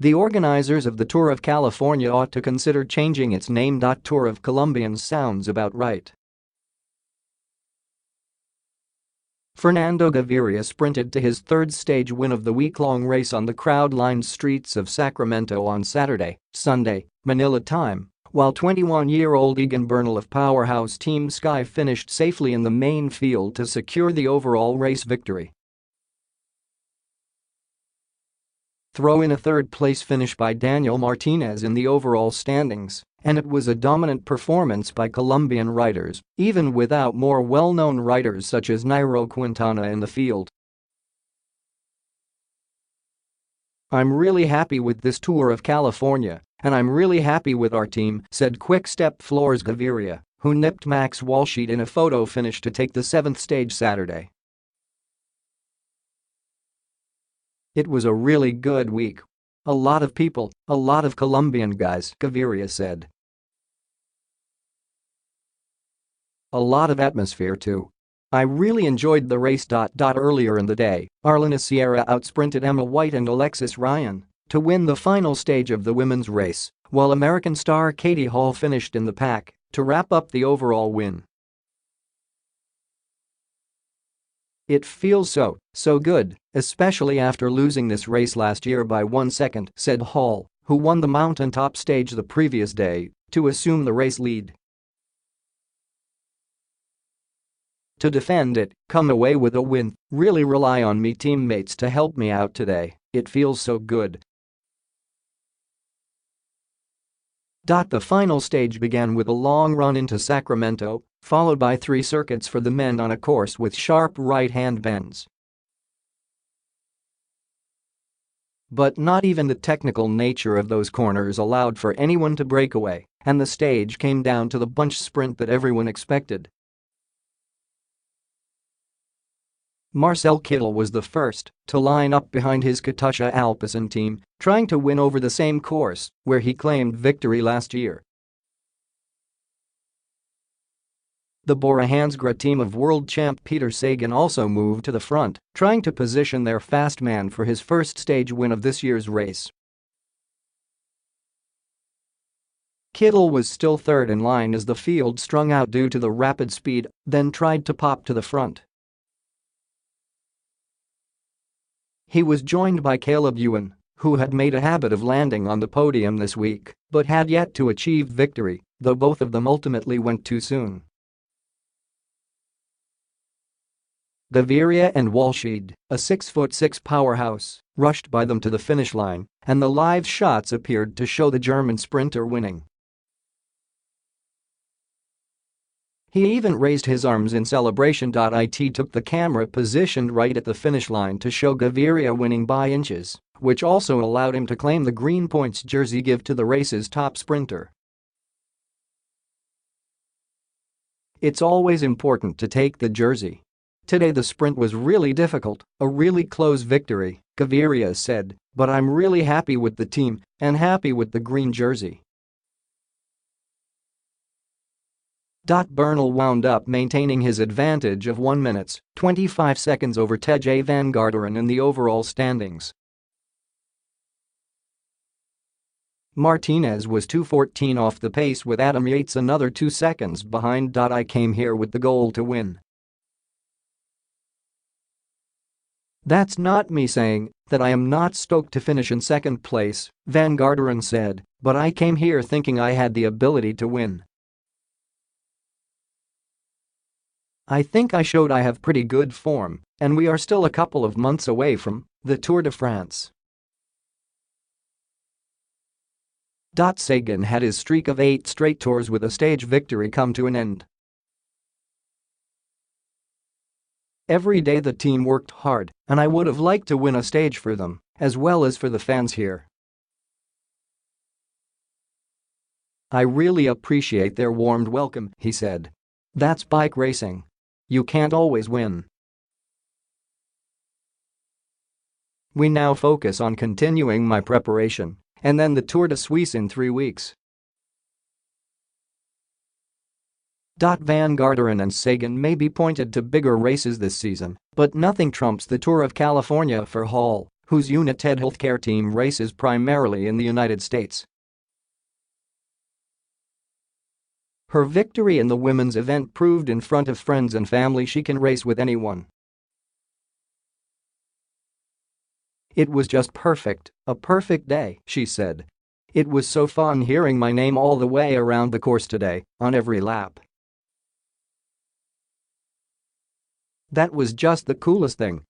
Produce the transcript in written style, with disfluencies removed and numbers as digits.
The organizers of the Tour of California ought to consider changing its name. Tour of Colombians sounds about right. Fernando Gaviria sprinted to his third stage win of the week-long race on the crowd-lined streets of Sacramento on Saturday, Sunday, Manila time, while 21-year-old Egan Bernal of powerhouse Team Sky finished safely in the main field to secure the overall race victory. Throw in a third-place finish by Daniel Martinez in the overall standings, and it was a dominant performance by Colombian riders, even without more well-known riders such as Nairo Quintana in the field. "I'm really happy with this Tour of California, and I'm really happy with our team," said Quick-Step Floors Gaviria, who nipped Max Walscheid in a photo finish to take the 7th stage Saturday. "It was a really good week. A lot of people, a lot of Colombian guys," Gaviria said. "A lot of atmosphere too. I really enjoyed the race. Earlier in the day, Arlena Sierra outsprinted Emma White and Alexis Ryan to win the final stage of the women's race, while American star Katie Hall finished in the pack to wrap up the overall win. "It feels so good, especially after losing this race last year by 1 second," said Hall, who won the mountaintop stage the previous day, to assume the race lead. "To defend it, come away with a win, really rely on me teammates to help me out today, it feels so good." The final stage began with a long run into Sacramento, followed by 3 circuits for the men on a course with sharp right-hand bends. But not even the technical nature of those corners allowed for anyone to break away, and the stage came down to the bunch sprint that everyone expected. Marcel Kittel was the first to line up behind his Katusha Alpecin team, trying to win over the same course where he claimed victory last year. The Bora Hansgrohe team of world champ Peter Sagan also moved to the front, trying to position their fast man for his first stage win of this year's race. Kittel was still third in line as the field strung out due to the rapid speed, then tried to pop to the front. He was joined by Caleb Ewan, who had made a habit of landing on the podium this week but had yet to achieve victory, though both of them ultimately went too soon. Gaviria and Walscheid, a 6'6" powerhouse, rushed by them to the finish line, and the live shots appeared to show the German sprinter winning. He even raised his arms in celebration. It took the camera positioned right at the finish line to show Gaviria winning by inches, which also allowed him to claim the green points jersey give to the race's top sprinter. "It's always important to take the jersey. Today the sprint was really difficult, a really close victory," Gaviria said, "but I'm really happy with the team and happy with the green jersey." Bernal wound up maintaining his advantage of 1 minute, 25 seconds over Tejay van Garderen in the overall standings. Martinez was 2:14 off the pace with Adam Yates another 2 seconds behind. "I came here with the goal to win. That's not me saying that I am not stoked to finish in second place," Van Garderen said, "but I came here thinking I had the ability to win. I think I showed I have pretty good form, and we are still a couple of months away from the Tour de France." Sagan had his streak of 8 straight tours with a stage victory come to an end. "Every day the team worked hard, and I would have liked to win a stage for them, as well as for the fans here. I really appreciate their warm welcome," he said. "That's bike racing. You can't always win. We now focus on continuing my preparation, and then the Tour de Suisse in 3 weeks." Van Garderen and Sagan may be pointed to bigger races this season, but nothing trumps the Tour of California for Hall, whose United Healthcare team races primarily in the United States. Her victory in the women's event proved in front of friends and family she can race with anyone. "It was just perfect, a perfect day," she said. "It was so fun hearing my name all the way around the course today, on every lap. That was just the coolest thing.